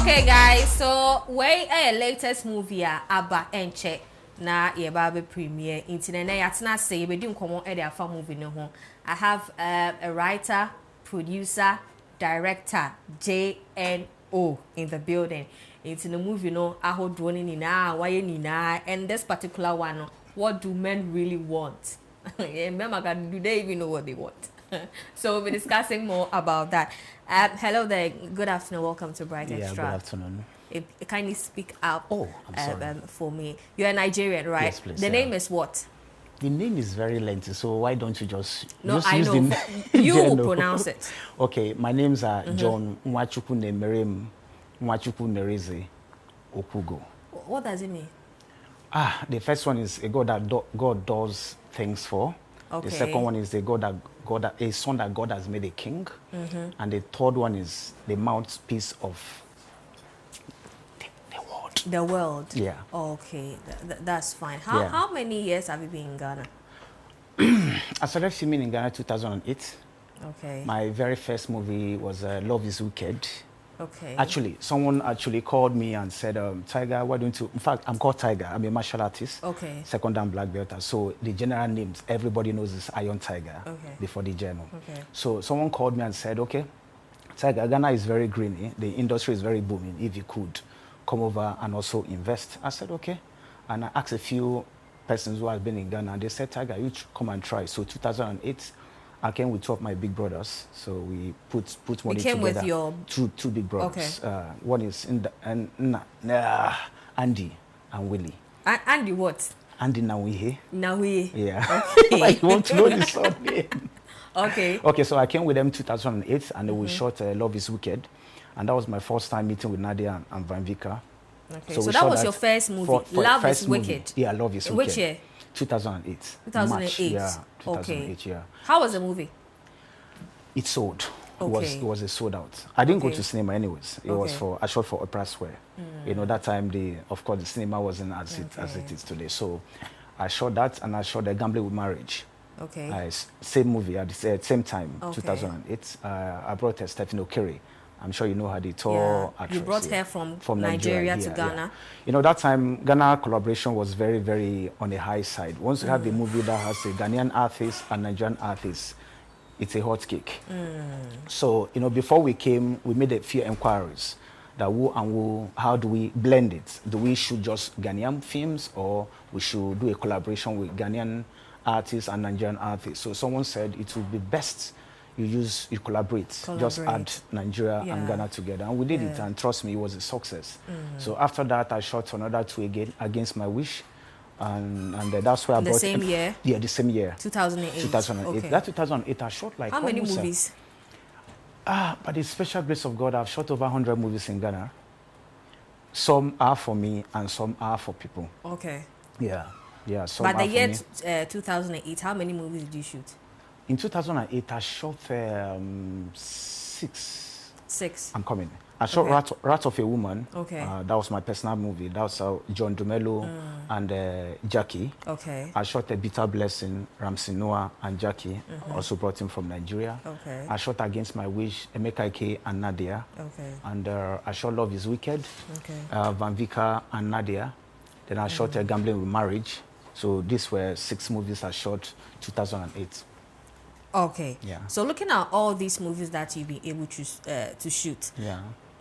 Okay, guys, so where a latest movie aba enche na ye babe premiere internet na yatina say we do komo e dia fa movie no ho. I have a writer, producer, director, JNO in the building. It's in the movie no ahodo ni na waye ni na, and this particular one, what do men really want? Men do they even know what they want? So we'll be discussing more about that. Hello there. Good afternoon. Welcome to Bryt Extra. Good afternoon. Kindly speak up. Oh, I'm sorry. For me. You're a Nigerian, right? Yes, please. The name is what? The name is very lengthy, so why don't you just No, just I use know. the You will pronounce it. Okay, my names are John Nwachukwu Nemerem Nwachukwu Nereze Okugo. What does it mean? The first one is a God that God does things for. Okay. The second one is a son that God has made a king. And the third one is the mouthpiece of the world. The world? Yeah. Okay, that's fine. How many years have you been in Ghana? I started filming in Ghana 2008. Okay. My very first movie was Love is Wicked. Okay. Actually, someone actually called me and said, Tiger, why don't you... In fact, I'm called Tiger. I'm a martial artist. Okay. Second dan black belt. So the general names, everybody knows is Iron Tiger. Okay. Before the general. Okay. So someone called me and said, okay, Tiger, Ghana is very green. The industry is very booming. If you could come over and also invest. I said, okay. And I asked a few persons who have been in Ghana. And they said, Tiger, you come and try. So 2008, I came with two of my big brothers, so we put money together. You came with your... Two big brothers. Okay. One is Andy and Willie. Andy what? Andy Nawihe. Nawihe. Yeah. Okay. Like, you want to know the surname? Okay. Okay, so I came with them 2008, and we shot Love is Wicked. And that was my first time meeting with Nadia and Van Vika. Okay, so that was your first movie, Love is Wicked? Yeah, Love is Wicked. Which year? 2008. 2008. March, yeah, 2008, okay. yeah. How was the movie? It sold. Okay. It was a sold out. I didn't go Okay. to cinema anyways. It was I shot for Opera Square. You know, that time of course the cinema wasn't as it is today. So I shot that, and I shot The Gambling with Marriage. Okay. Same movie at the same time, Okay. 2008. I brought Stephanie Okere. I'm sure you know her, the tall actress. You brought her from Nigeria to Ghana. Yeah. You know, that time, Ghana collaboration was very, very on the high side. Once you have a movie that has a Ghanaian artist and Nigerian artist, it's a hot cake. So, you know, before we came, we made a few inquiries that how do we blend it? Do we shoot just Ghanaian films, or we should do a collaboration with Ghanaian artists and Nigerian artists? So someone said it would be best you collaborate. Just add Nigeria and Ghana together. And we did it, and trust me, it was a success. So after that, I shot another two again, Against My Wish. And that's where I brought... The same year? Yeah, the same year. 2008? 2008. Okay. That 2008, I shot like... How many movies? By the special grace of God, I've shot over 100 movies in Ghana. Some are for me, and some are for people. Okay. Yeah. Yeah, some But are the year for me. 2008, how many movies did you shoot? In 2008, I shot six. Six. I'm coming. I shot Rat of a Woman. Okay. That was my personal movie. That was John Dumelo and Jackie. Okay. I shot A Bitter Blessing, Ramsey Noah and Jackie. Also brought him from Nigeria. Okay. I shot Against My Wish, Emeka Ike and Nadia. Okay. And I shot Love is Wicked, Okay. Van Vika and Nadia. Then I shot Gambling with Marriage. So these were 6 movies I shot 2008. Okay. Yeah. So looking at all these movies that you've been able to shoot,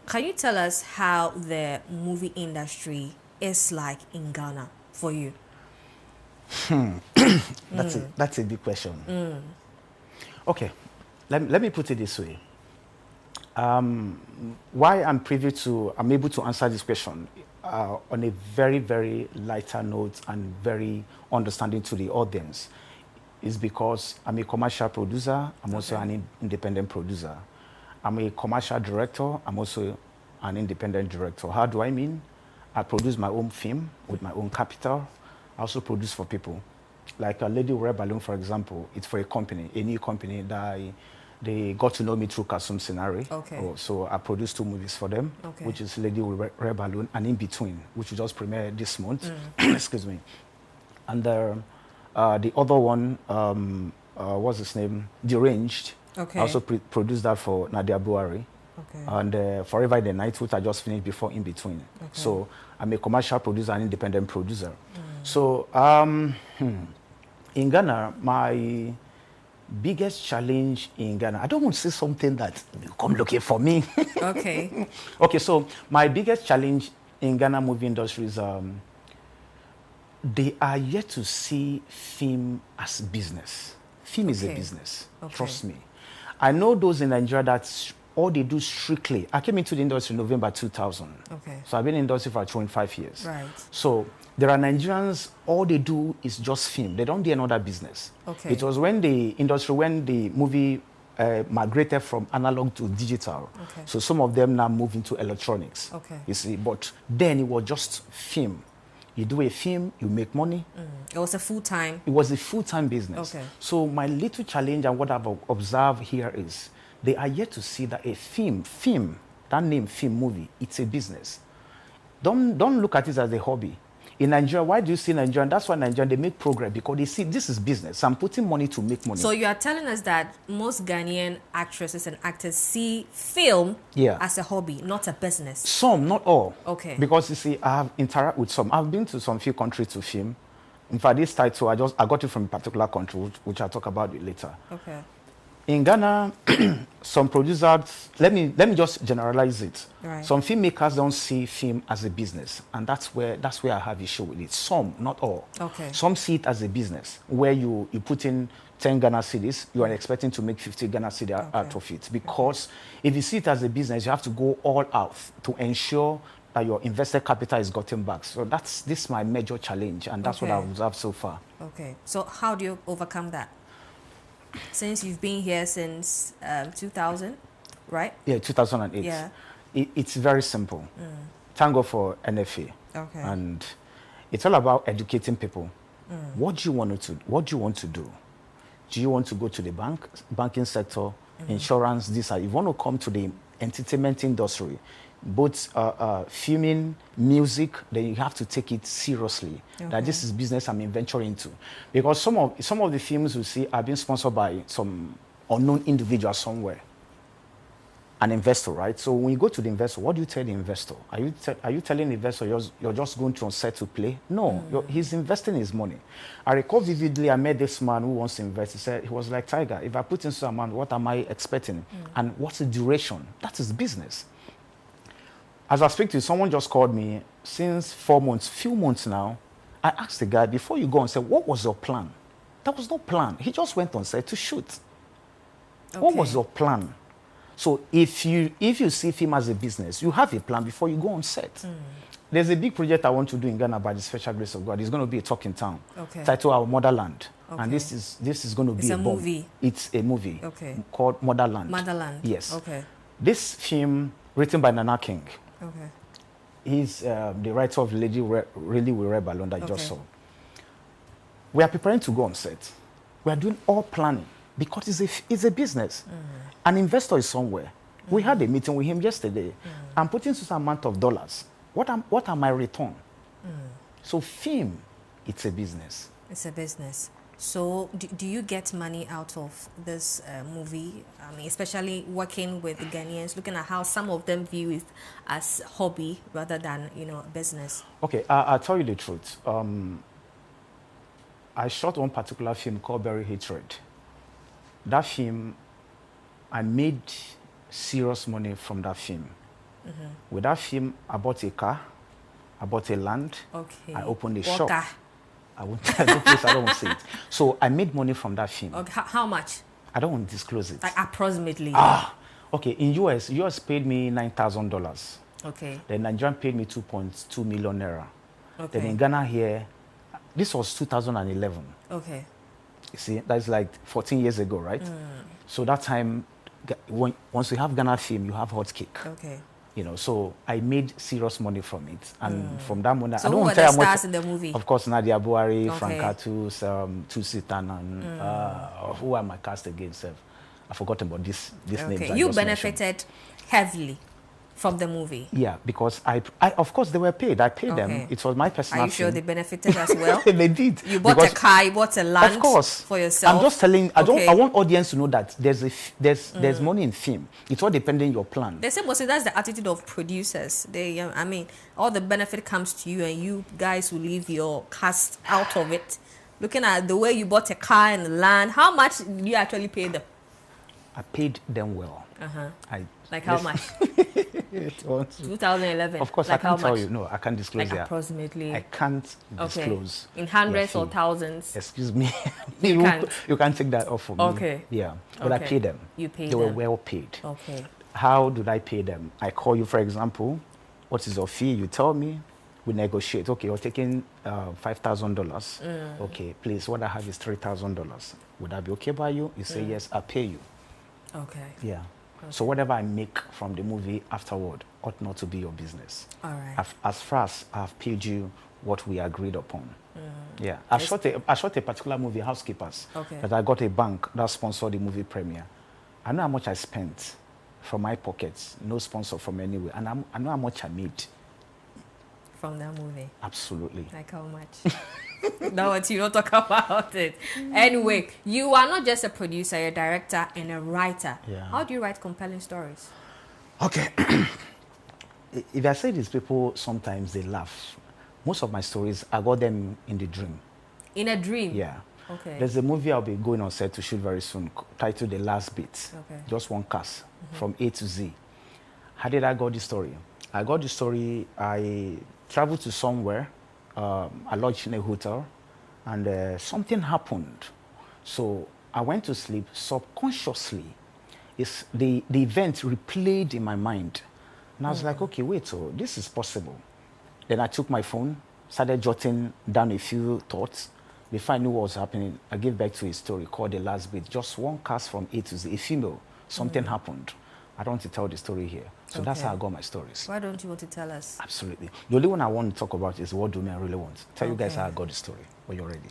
can you tell us how the movie industry is like in Ghana for you? That's a big question. Okay, let me put it this way. Why I'm able to answer this question on a very, very lighter note and very understanding to the audience is because I'm a commercial producer. I'm also an independent producer. I'm a commercial director. I'm also an independent director. How do I mean? I produce my own film with my own capital. I also produce for people. Like a Lady Red Balloon, for example, it's for a company, a new company that They got to know me through Kasum Scenario. Okay. So I produced 2 movies for them, okay. which is Lady with Red Balloon and In Between, which we just premiered this month. Excuse me. And the other one, what's his name? Deranged. Okay. I also produced that for Nadia Buhari. Okay. And Forever in the Night, which I just finished before In Between. Okay. So I'm a commercial producer and independent producer. So in Ghana, my biggest challenge in Ghana, I don't want to say something that you come looking for me. Okay. Okay, so my biggest challenge in Ghana movie industry is they are yet to see film as business. Film is a business, trust me. I know those in Nigeria that all they do strictly. I came into the industry in November 2000. Okay. So I've been in the industry for 25 years. Right. So there are Nigerians, all they do is just film. They don't do another business. Okay. It was when the movie migrated from analog to digital. Okay. So some of them now move into electronics. Okay. You see, but then it was just film. You do a film, you make money. It was a full-time. It was a full-time business. Okay. So my little challenge and what I've observed here is they are yet to see that a film, that name film movie, it's a business. Don't look at it as a hobby. In Nigeria, why do you see Nigeria? That's why Nigeria, they make progress because they see this is business. I'm putting money to make money. So you are telling us that most Ghanaian actresses and actors see film as a hobby, not a business. Some, not all. Okay. Because you see, I have interacted with some. I've been to some few countries to film. In fact, this title, I got it from a particular country, which I'll talk about it later. Okay. In Ghana, some producers, let me just generalize it. Right. Some filmmakers don't see film as a business, and that's where I have issue with it. Some, not all. Okay. Some see it as a business, where you put in 10 Ghana cedis, you are expecting to make 50 Ghana cedis out of it. Because if you see it as a business, you have to go all out to ensure that your invested capital is gotten back. So this is my major challenge, and that's what I've observed so far. Okay. So how do you overcome that? Since you've been here since 2000, right? Yeah, 2008. Yeah. It's very simple. Thank God for NFA. Okay. And it's all about educating people. What do you want to do? Do you want to go to the banking sector, insurance, this? If you want to come to the entertainment industry, both filming, music, then you have to take it seriously. Okay. That this is business I'm venturing into. Because some of the films you see are being sponsored by some unknown individual somewhere. An investor, right? So when you go to the investor, what do you tell the investor? Are you telling the investor you're just going to on set to play? No, he's investing his money. I recall vividly, I met this man who wants to invest. He was like, Tiger, if I put in some amount, what am I expecting? And what's the duration? That is business. As I speak to you, someone just called me since 4 months, few months now. I asked the guy, before you go on set, what was your plan? There was no plan. He just went on set to shoot. Okay. What was your plan? So if you see film as a business, you have a plan before you go on set. There's a big project I want to do in Ghana by the special grace of God. It's going to be a talk in town. Okay. Titled Our Motherland. Okay. And this is going to be a movie. It's a movie called Motherland. Motherland. Yes. Okay. This film, written by Nana King. Okay. He's the writer of Lady Really with Red Balloon that you just saw. We are preparing to go on set. We are doing all planning because it's a business. An investor is somewhere. We had a meeting with him yesterday. I'm putting some amount of dollars. What are my return? So film, it's a business. It's a business. So do you get money out of this movie? I mean, especially working with the Ghanaians, looking at how some of them view it as hobby rather than, business. Okay, I'll tell you the truth. I shot one particular film called Berry Hatred. That film, I made serious money from that film. With that film, I bought a car, I bought a land, I opened a shop. I won't tell the place, I don't want to say it. So I made money from that film. Okay. How much? I don't want to disclose it. Like approximately. Okay. In US paid me $9,000. Okay. The Nigerian paid me 2.2 million naira. Okay. Then in Ghana here, this was 2011. Okay. You see, that's like 14 years ago, right? So that time, once you have Ghana film, you have hot cake. Okay. So I made serious money from it, and from that moment, so I don't want to tell you how much. In the movie? Of course, Nadia Buhari, Frank Katus, Tusitan, and who am I cast against? I've forgotten about this names. Okay, you benefited heavily from the movie. Yeah, because I of course they were paid. I paid them. It was my personal. Are you sure they benefited as well? They did. You bought a car, you bought a land, of course, for yourself. I'm just telling. I want audience to know that there's money in film. It's all depending on your plan. They say mostly that's the attitude of producers. They, I mean, all the benefit comes to you, and you guys will leave your cast out of it. Looking at the way you bought a car and land, how much did you actually pay them? I paid them well. Like how much? 2011. Of course, like I can't tell you. No, I can't disclose like that. Approximately. I can't disclose. In hundreds or thousands. Excuse me. You can't take that off for me. Okay. Yeah, but I paid them. You paid them. They were well paid. Okay. How did I pay them? I call you, for example. What is your fee? You tell me. We negotiate. Okay, you're taking $5,000. Okay, please, what I have is $3,000. Would that be okay by you? You say yes, I'll pay you. Okay. Yeah. Okay. So whatever I make from the movie afterward ought not to be your business. All right. As far as I've paid you what we agreed upon. Yeah. I shot a particular movie, Housekeepers. Okay. That I got a bank that sponsored the movie premiere. I know how much I spent from my pockets, no sponsor from anywhere, and I know how much I made. From that movie? Absolutely. Like how much? No, you don't talk about it. Anyway, you are not just a producer, you're a director and a writer. Yeah. How do you write compelling stories? Okay. If I say these people, sometimes they laugh. Most of my stories, I got them in the dream. In a dream? Yeah. Okay. There's a movie I'll be going on set to shoot very soon, titled The Last Bit. Okay. Just one cast, from A to Z. How did I got the story? I got the story, I traveled to somewhere, I lodged in a hotel, and something happened. So I went to sleep subconsciously. The event replayed in my mind. And I was like, okay, wait, so this is possible. Then I took my phone, started jotting down a few thoughts. Before I knew what was happening, I gave back to a story called The Last Bit. Just one cast from A to Z, a female. Something happened. I don't want to tell the story here. So that's how I got my stories. Why don't you want to tell us? Absolutely. The only one I want to talk about is what do me I really want. Tell you guys how I got the story when you're ready.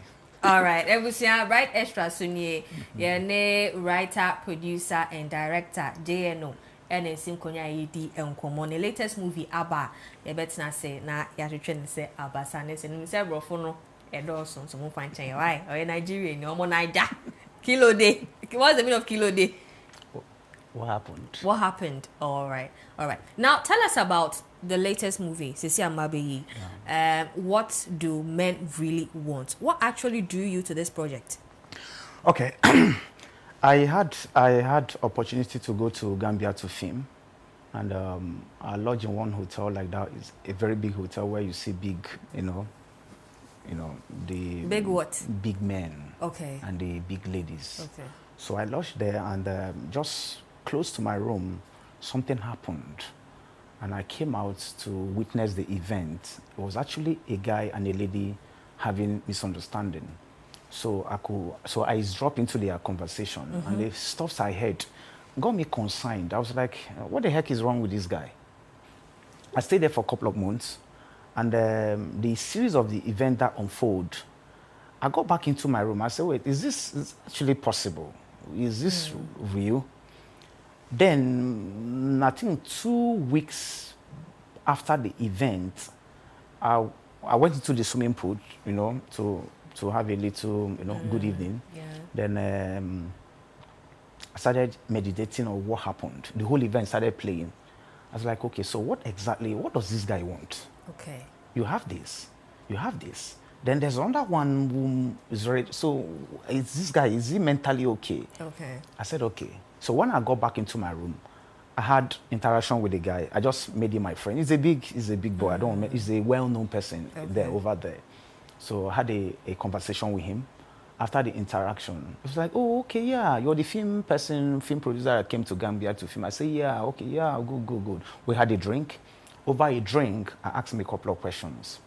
All right. Ebusia, Bryt Extra Sunye, Yene writer, producer, and director, JNO. And in Sinkonya Yidi and Common. The latest movie, Abba, you better say, na Yatrin say Abba Sanes, and several phono, and also some fine chain. Why? Or Nigerian, no more Niger. Kilo day. What's the meaning of kilo day? What happened? What happened? All right. Now tell us about the latest movie, Sisi Amabeyi. What do men really want? What actually drew you to this project? Okay. I had opportunity to go to Gambia to film, and I lodged in one hotel like that. It's a very big hotel where you see big, the big what? Big men. Okay. And the big ladies. Okay. So I lodged there, and just close to my room, something happened, and I came out to witness the event. It was actually a guy and a lady having misunderstanding. So I dropped into their conversation, and the stuff I heard got me concerned. I was like, what the heck is wrong with this guy? I stayed there for a couple of months, and the series of the event that unfolded, I got back into my room. I said, wait, is this actually possible? Is this real? Then, I think 2 weeks after the event, I went into the swimming pool, to have a little, good evening. Yeah. Then I started meditating on what happened. The whole event started playing. I was like, okay, so what does this guy want? Okay. You have this. Then there's another one who is ready. So is this guy, is he mentally okay? Okay. I said, okay. So when I got back into my room, I had interaction with the guy. I just made him my friend. He's a big boy. He's a well-known person over there. So I had a conversation with him. After the interaction, it was like, oh, okay, yeah, you're the film producer that came to Gambia to film. I said, yeah, okay, yeah, good. We had a drink. Over a drink, I asked him a couple of questions.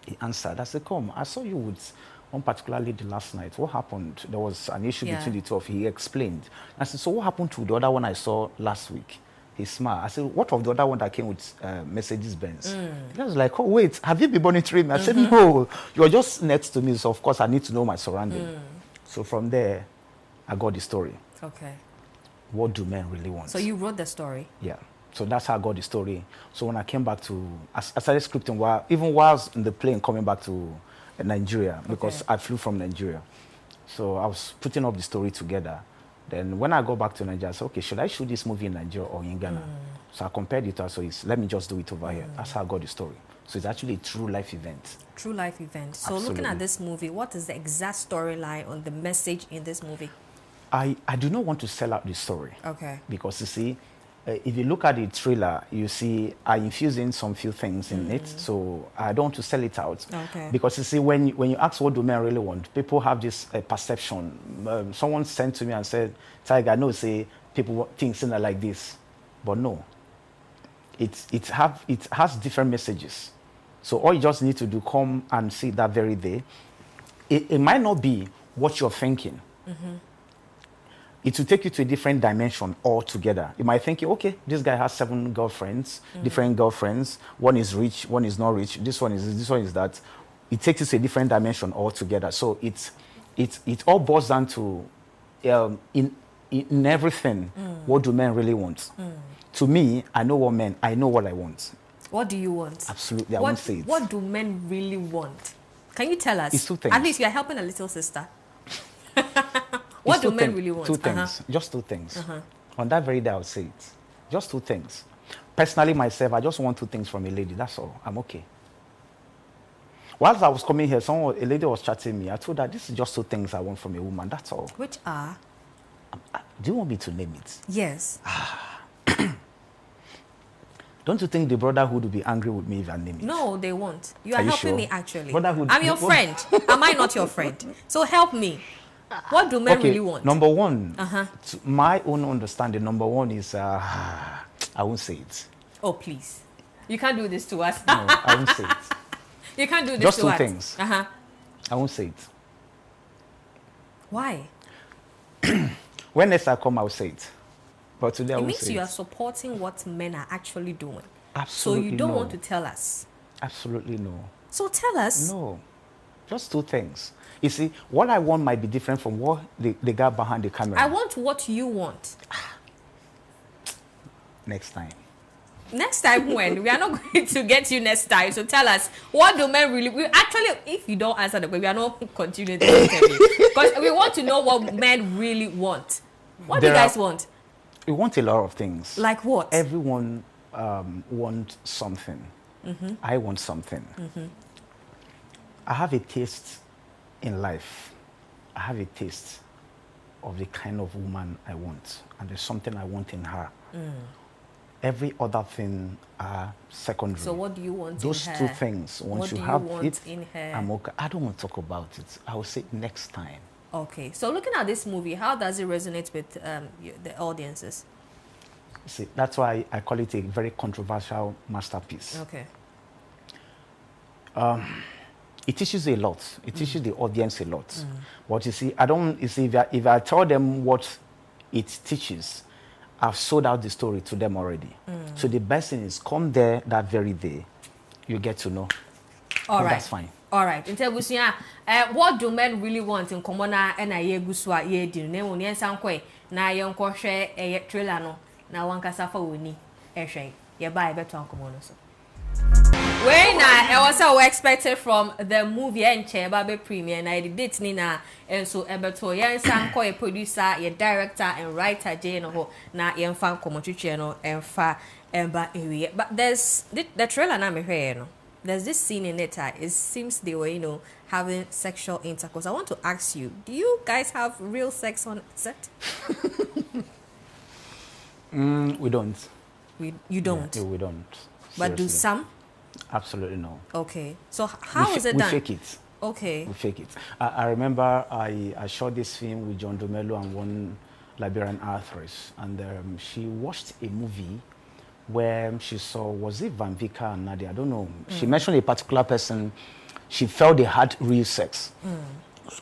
He answered. I said, come, I saw you with one particular lady last night. What happened? There was an issue between the two of you. He explained. I said, so what happened to the other one I saw last week? He smiled. I said, what of the other one that came with Mercedes-Benz? He was like, oh, wait, have you been monitoring me? I said, no, you're just next to me, so of course I need to know my surrounding. So from there, I got the story. Okay. what do men really want? So you wrote the story? Yeah. So that's how I got the story. So when I came back to, I started scripting even while I was in the plane coming back to Nigeria, because I flew from Nigeria. So I was putting up the story together. Then when I go back to Nigeria, I said, okay, should I shoot this movie in Nigeria or in Ghana? So I compared it. So let me just do it over here. That's how I got the story. So it's actually a true life event. True life event. So Absolutely. Looking at this movie, what is the exact storyline on the message in this movie? I do not want to sell out the story. Okay. Because you see, if you look at the trailer, you see I infuse in some few things in it, so I don't want to sell it out. Okay. Because you see, when you ask what do men really want, people have this perception. Someone sent to me and said, Tiger, I know say people think things like this, but no. It has different messages. So all you just need to do, come and see that very day. It might not be what you're thinking. It will take you to a different dimension altogether. You might think, okay, this guy has 7 girlfriends, different girlfriends. One is rich, one is not rich. This one is this one is that. It takes you to a different dimension altogether. So it all boils down to in everything. What do men really want? To me, I know what I want. What do you want? Absolutely, I won't say it. What do men really want? Can you tell us? It's 2 things. At least you're helping a little sister. What do men really want? 2 things. Just 2 things. On that very day, I would say it. Just 2 things. Personally, myself, I just want 2 things from a lady. That's all. I'm okay. Whilst I was coming here, a lady was chatting me. I told her, this is just 2 things I want from a woman. That's all. Which are? Do you want me to name it? Yes. Don't you think the brotherhood will be angry with me if I name it? No, they won't. You are helping sure? me, actually. Brotherhood, I'm your friend. Am I not your friend? So help me. What do men really want? Number 1, to my own understanding, number 1 is, I won't say it. Oh, please. You can't do this to us. No, I won't say it. You can't do this Just to 2 us. things. I won't say it. Why? When next I come, I'll say it. But today I won't say it. It means you are supporting what men are actually doing. Absolutely So you don't no. want to tell us. Absolutely no. So tell us. No. Just 2 things. You see, what I want might be different from what the guy behind the camera. I want what you want. Next time. Next time when? We are not going to get you next time. So tell us, what do men really... Actually, if you don't answer the question, we are not continuing to interview. Because we want to know what men really want. What do you guys want? We want a lot of things. Like what? Everyone wants something. I want something. I have a taste in life. I have a taste of the kind of woman I want. And there's something I want in her. Every other thing are secondary. So what do you want Those in her? 2 things. Once you have it, in her? I'm okay. I don't want to talk about it. I will say it next time. Okay. So looking at this movie, how does it resonate with the audiences? See, that's why I call it a very controversial masterpiece. Okay. It teaches a lot. It teaches the audience a lot. But you see, if I tell them what it teaches, I've sold out the story to them already. So the best thing is come there that very day, you get to know. All right. That's fine. All right. In terms of what do men really want in common and a year guswa ye din name on yen sankwe na yen ko hwe e trailer no na wan kasa fa woni e hwe ye buy beto an common so. When I was so expected from the movie and Cheba premiere na the date ni na and so ebeto yen sankwe producer, ye director and writer Jane ho na yen fan komotuche no emfa emba ewie. But there's the trailer na me hwe no. There's this scene in it. It seems they were, having sexual intercourse. I want to ask you, do you guys have real sex on set? We don't. You don't? Yeah, we don't. But do some? Absolutely no. Okay. So how is it done? We fake it. Okay. We fake it. I remember I shot this film with John Domelo and one Liberian actress. And she watched a movie where she saw, was it Van Vika and Nadia? I don't know. She mentioned a particular person. She felt they had real sex.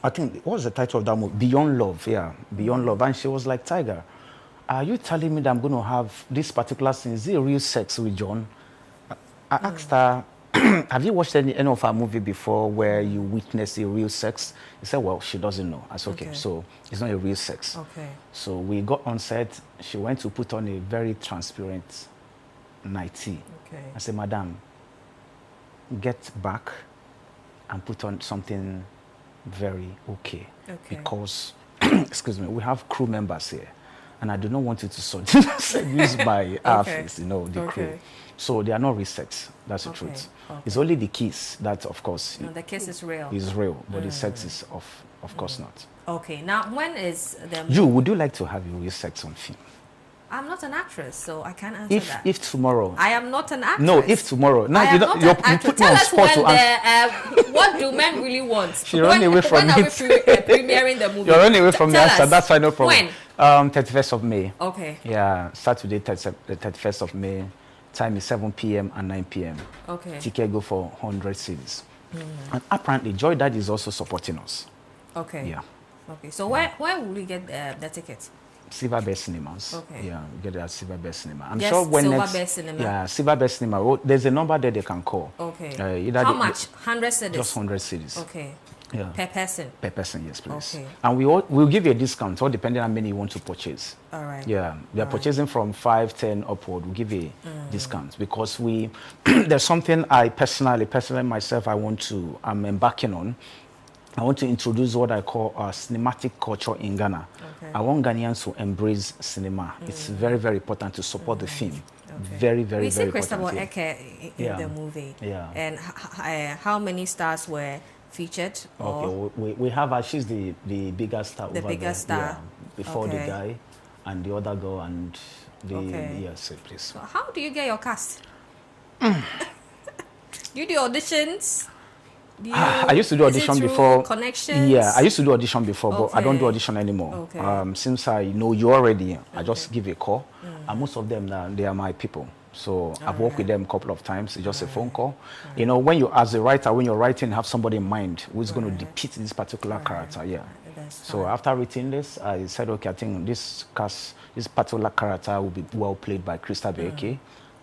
I think, what was the title of that movie? Beyond Love, yeah. Beyond Love. And she was like, Tiger, are you telling me that I'm going to have this particular scene? Is it real sex with John? I asked her, have you watched any of our movie before where you witness a real sex? He said, well, she doesn't know. I said, okay, so it's not a real sex. Okay. So we got on set. She went to put on a very transparent nightie. Okay. I said, madam, get back and put on something very okay. Because, excuse me, we have crew members here. And I do not want you to seduce by our face, you know, the crew. So they are not real sex. That's the truth. It's only the kiss that, of course, no, the kiss is real. Is real, but the sex is of course not. Okay. Now, when is the? Would you like to have your real sex on film? I'm not an actress, so I can't answer that. If tomorrow. I am not an actress. No, if tomorrow. No, you put me on spot to answer. What do men really want? She run away from when me. When are we premiering the movie? You're running away from the answer. That's why no problem. When? 31st of May. Okay. Yeah, Saturday, the 31st of May. Time is 7 p.m. and 9 p.m. Okay. Ticket go for 100 cedis. And apparently, Joy Dad is also supporting us. Okay. Yeah. Okay. So where will we get the tickets? Silver Bear Cinemas. Okay. Yeah, we get it at Silver Bear Cinema. I'm yes, sure when Silver next. Bear Cinema. Yeah, Silver Bear Cinema. There's a number there they can call. Okay. How much? 100 cedis. Just 100 cedis. Okay. Yeah. Per person. Per person, yes, please. Okay. And we'll give you a discount, all depending on how many you want to purchase. All right. Yeah, they're purchasing from 5, 10 upward. We'll give you a discount because there's something I personally myself, I'm embarking on. I want to introduce what I call cinematic culture in Ghana. Okay. I want Ghanaians to embrace cinema. It's very, very important to support the film. Okay. Very, very, very important. We see Christopher Eke in the movie. Yeah. And how many stars were featured? Okay, we have she's the bigger star over there. The bigger star. Yeah, before the guy and the other girl and the... Yes, please. So how do you get your cast? You do auditions? I used to do audition before. Connections? Yeah, I used to do audition before, but I don't do audition anymore. Okay. Since I know you already, I just give a call. And most of them, they are my people. So I've worked with them a couple of times. It's just a phone call. You know, when you, as a writer, when you're writing, have somebody in mind who's going to depict this particular character. Yeah. So after writing this, I said, okay, I think this particular character will be well played by Christopher Eke,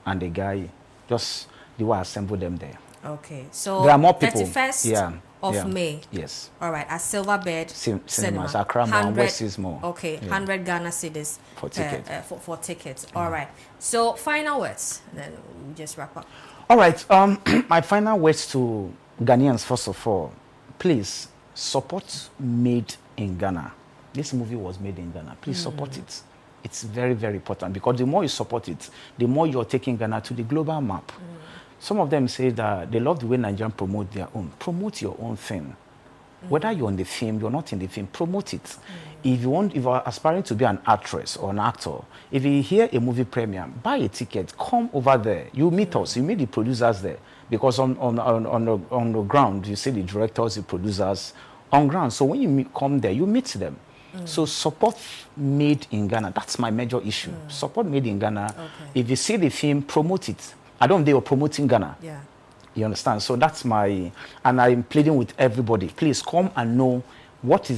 and the guy, just the way I assembled them there. Okay, so there are more people. 31st of May. Yes. All right, at Silverbird Cinemas, Accra and West Eastmore. Okay, 100 Ghana cedis for tickets. For tickets. All right. So final words, then we just wrap up. All right. My final words to Ghanaians, first of all, please support Made in Ghana. This movie was made in Ghana. Please support it. It's very, very important because the more you support it, the more you're taking Ghana to the global map. Some of them say that they love the way Nigerians promote their own. Promote your own thing. Whether you're in the film, you're not in the film, promote it. If you're aspiring to be an actress or an actor, if you hear a movie premiere, buy a ticket, come over there. You meet us, you meet the producers there. Because on the ground, you see the directors, the producers on ground. So when you come there, you meet them. So support Made in Ghana. That's my major issue. Support Made in Ghana. If you see the film, promote it. I don't think they were promoting Ghana. Yeah. You understand? So that's my, and I'm pleading with everybody. Please come and know what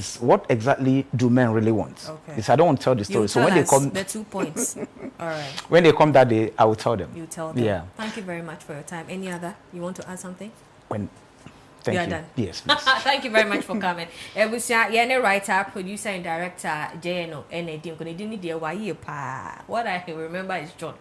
exactly do men really want. Okay. I don't want to tell the story. So when they come, the 2 points. All right. When they come that day, I will tell them. You tell them. Yeah. Thank you very much for your time. Any other? You want to add something? Thank you. Done. Yes, please. Thank you very much for coming. You're writer, producer, and director, JNO, what I remember is John.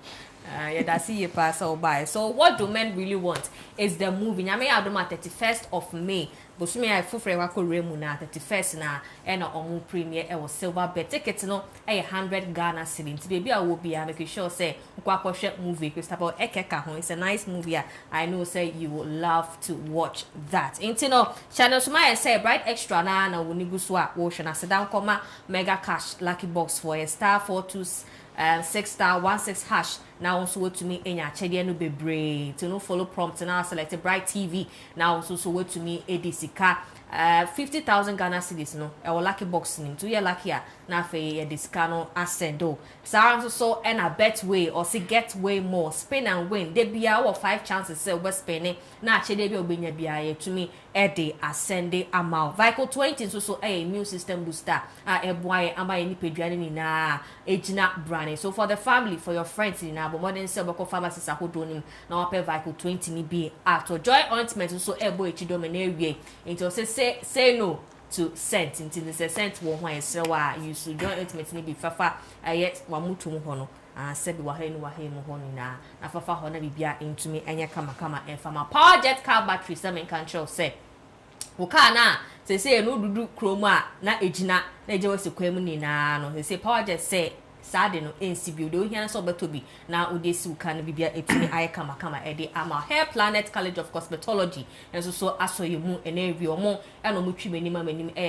So what do men really want is the movie. I mean, I don't 31st of May. But me, I fufre wako remu na 31st na ena omu premiere e was Silverbird ticket no 100 Ghana cedis. Baby, I will be making sure say nkwa movie Christopher Eke ka ho. It's a nice movie. I know say you will love to watch that. Intino channel Sumaya say Bryt extra na woniguswa wo shona sedan koma mega cash lucky box for a star 426 6*16# hash. Now also to me in your chedi no bebre to no follow prompt now select Bryt TV. Now also wait to me edisika 50,000 Ghana cedis no e lucky box nim to your lucky na fe edisika no asendo so and a bet way or see get way more spin and win they be our 5 chances say we spending na chedi be obenya bia to me ede ascend amount Vico 20 so immune system booster e boy am any peduane ni na ejina branding so for the family for your friends in abo modern se obeko pharmacies ahodo nim na wape Vico 20 ni bi ato joy ointment so ebo echido me na ewie nti o say no to scent nti the scent wo ho ayesre wa use joy ointment ni bi fafa aye wamutum ho no sebi wa henu ho ni na fafa ho na bibia ntumi enya kama enfama power jet car battery se men control say wo car na say no dudu kroma na ejina na eje wase kwam ni na no say power jet say sade no NCB do hia so betobi na odesi uka na bibia etumi aye kama ede ama Hair Planet College of Cosmetology enso so asoyemu enewi omo eno mo twimani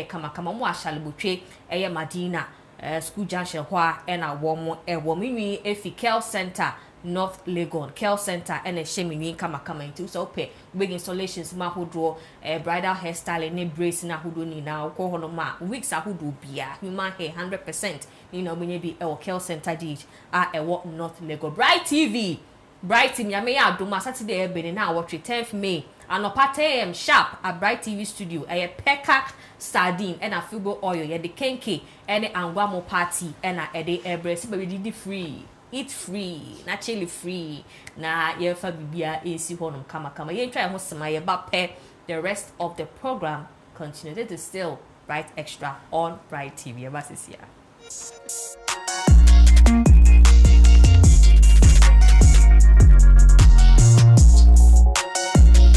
kama mo ahalebotwe eye Madina school junction hwa ena wo mo minwi efi Care Center North Legon Care Center ena hyeminwi kama nti so pe big installations ma hodro bridal hairstyle ne brace na hodo ni na ko hono ma wigs ahodo bia human hair 100% ni na omenye bi e Care Center dig wo North Legon Bryt nyame ya adoma Saturday ebe na watch 10th May anopa 10 sharp at Bryt TV studio peka sardine ena fibo oil ye de kenke ene angwamo party ena ede ebresi be di free eat free na chili free na ye fa bibia esi honum kama ye try ho sema ye ba pe the rest of the program continue. It is still Bryt Extra on Bryt TV.